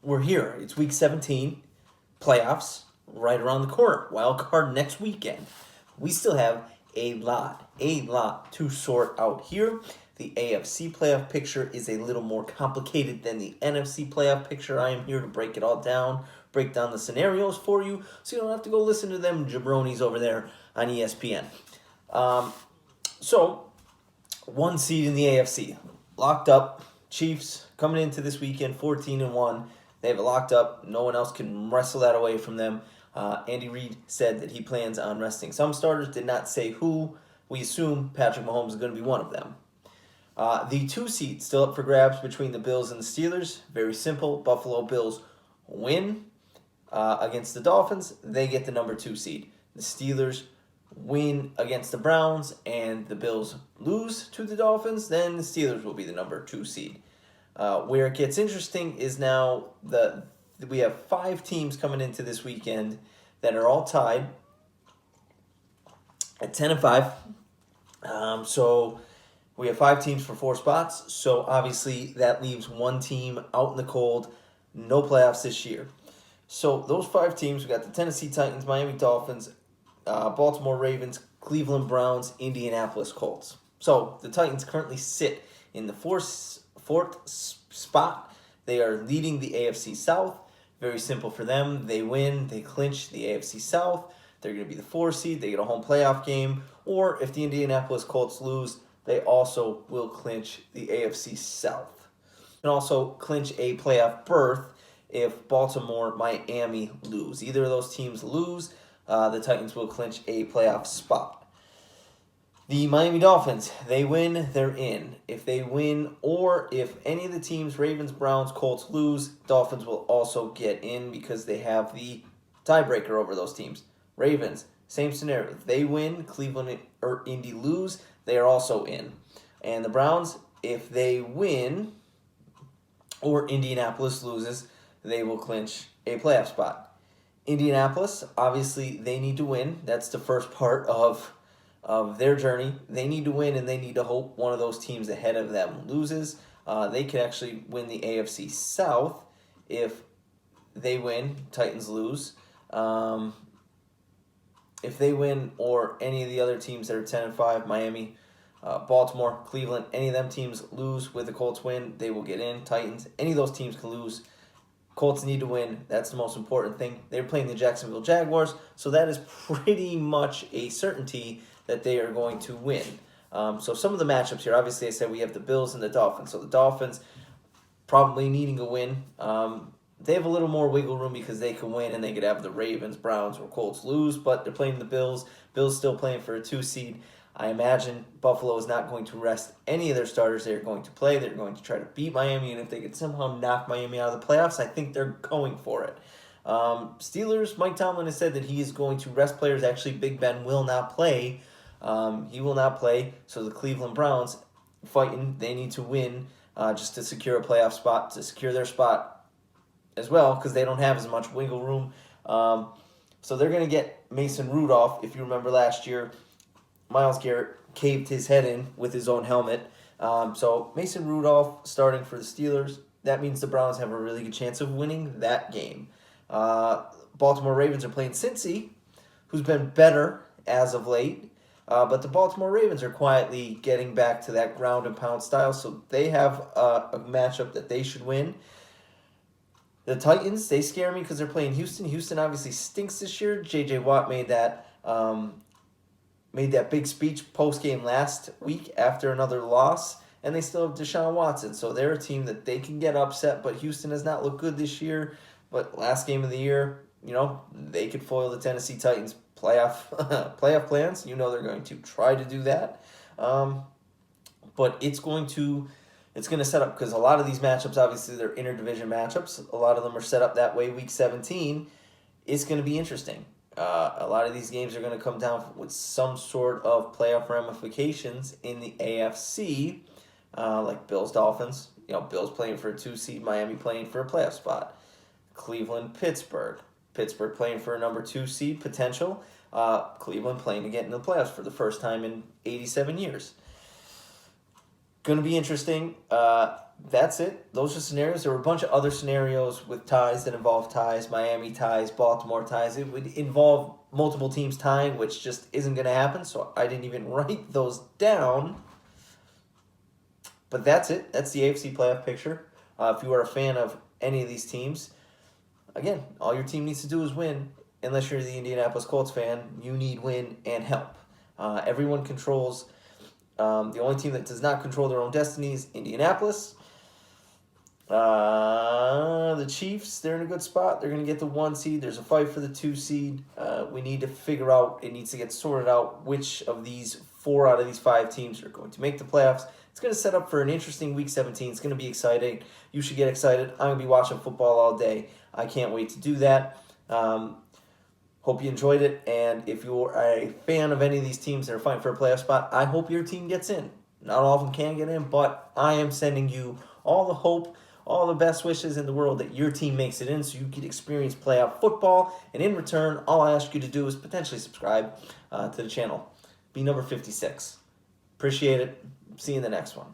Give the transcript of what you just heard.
we're here. It's week 17, playoffs right around the corner. Wild card next weekend. We still have a lot to sort out here. The AFC playoff picture is a little more complicated than the NFC playoff picture. I am here to break it all down, break down the scenarios for you, so you don't have to go listen to them jabronis over there on ESPN. So, one seed in the AFC, locked up. Chiefs coming into this weekend 14-1. They have it locked up. No one else can wrestle that away from them. Andy Reid said that he plans on resting some starters. Did not say who. We assume Patrick Mahomes is going to be one of them. The 2 seed still up for grabs between the Bills and the Steelers. Very simple. Buffalo Bills win against the Dolphins. They get the number 2 seed. The Steelers win against the Browns and the Bills lose to the Dolphins, then the Steelers will be the number 2 seed. Where it gets interesting is now we have 5 teams coming into this weekend that are all tied at 10-5. So we have 5 teams for 4 spots. So obviously that leaves 1 team out in the cold, no playoffs this year. So those 5 teams, we got the Tennessee Titans, Miami Dolphins, Baltimore Ravens, Cleveland Browns, Indianapolis Colts. So the Titans currently sit in the fourth spot. They are leading the AFC South. Very simple for them. They win, they clinch the AFC South. They're going to be the 4 seed. They get a home playoff game. Or if the Indianapolis Colts lose, they also will clinch the AFC South. And also clinch a playoff berth if Baltimore, Miami lose. Either of those teams lose, the Titans will clinch a playoff spot. The Miami Dolphins, they win, they're in. If they win, or if any of the teams, Ravens, Browns, Colts, lose, Dolphins will also get in because they have the tiebreaker over those teams. Ravens, same scenario. If they win, Cleveland or Indy lose, they are also in. And the Browns, if they win, or Indianapolis loses, they will clinch a playoff spot. Indianapolis, obviously, they need to win. That's the first part of their journey. They need to win, and they need to hope one of those teams ahead of them loses. They could actually win the AFC South if they win, Titans lose. If they win, or any of the other teams that are 10-5, Miami, Baltimore, Cleveland, any of them teams lose with the Colts win, they will get in. Titans, any of those teams can lose. Colts need to win. That's the most important thing. They're playing the Jacksonville Jaguars, so that is pretty much a certainty that they are going to win. So some of the matchups here, obviously I said we have the Bills and the Dolphins. So the Dolphins probably needing a win. They have a little more wiggle room because they can win and they could have the Ravens, Browns, or Colts lose, but they're playing the Bills. Bills still playing for a 2 seed. I imagine Buffalo is not going to rest any of their starters. They're going to play. They're going to try to beat Miami, and if they could somehow knock Miami out of the playoffs, I think they're going for it. Steelers, Mike Tomlin has said that he is going to rest players. Actually, Big Ben will not play. He will not play, so the Cleveland Browns fighting. They need to win just to secure a playoff spot, to secure their spot as well, because they don't have as much wiggle room. So they're going to get Mason Rudolph. If you remember last year, Myles Garrett caved his head in with his own helmet. So Mason Rudolph starting for the Steelers. That means the Browns have a really good chance of winning that game. Baltimore Ravens are playing Cincy, who's been better as of late. But the Baltimore Ravens are quietly getting back to that ground and pound style. So they have a matchup that they should win. The Titans, they scare me because they're playing Houston. Houston obviously stinks this year. J.J. Watt made that big speech post-game last week after another loss, and they still have Deshaun Watson. So they're a team that they can get upset, but Houston has not looked good this year. But last game of the year, they could foil the Tennessee Titans' playoff plans. They're going to try to do that. But it's going to set up, because a lot of these matchups, obviously, they're interdivision matchups. A lot of them are set up that way. Week 17, it's going to be interesting. A lot of these games are going to come down with some sort of playoff ramifications in the AFC, like Bills, Dolphins. Bills playing for a 2 seed, Miami playing for a playoff spot. Cleveland, Pittsburgh playing for a number 2 seed potential. Cleveland playing to get in the playoffs for the first time in 87 years. going to be interesting. That's it. Those are scenarios. There were a bunch of other scenarios with ties that involve ties, Miami ties, Baltimore ties. It would involve multiple teams tying, which just isn't going to happen, so I didn't even write those down. But that's it. That's the AFC playoff picture. If you are a fan of any of these teams, again, all your team needs to do is win. Unless you're the Indianapolis Colts fan, you need win and help. Everyone controls. The only team that does not control their own destiny is Indianapolis. The Chiefs, they're in a good spot. They're going to get the 1 seed. There's a fight for the 2 seed. We need to figure out, it needs to get sorted out which of these 4 out of these 5 teams are going to make the playoffs. It's going to set up for an interesting Week 17. It's going to be exciting. You should get excited. I'm going to be watching football all day. I can't wait to do that. Hope you enjoyed it. And if you're a fan of any of these teams that are fighting for a playoff spot, I hope your team gets in. Not all of them can get in, but I am sending you all the hope, all the best wishes in the world that your team makes it in so you can experience playoff football. And in return, all I ask you to do is potentially subscribe to the channel. Be number 56. Appreciate it. See you in the next one.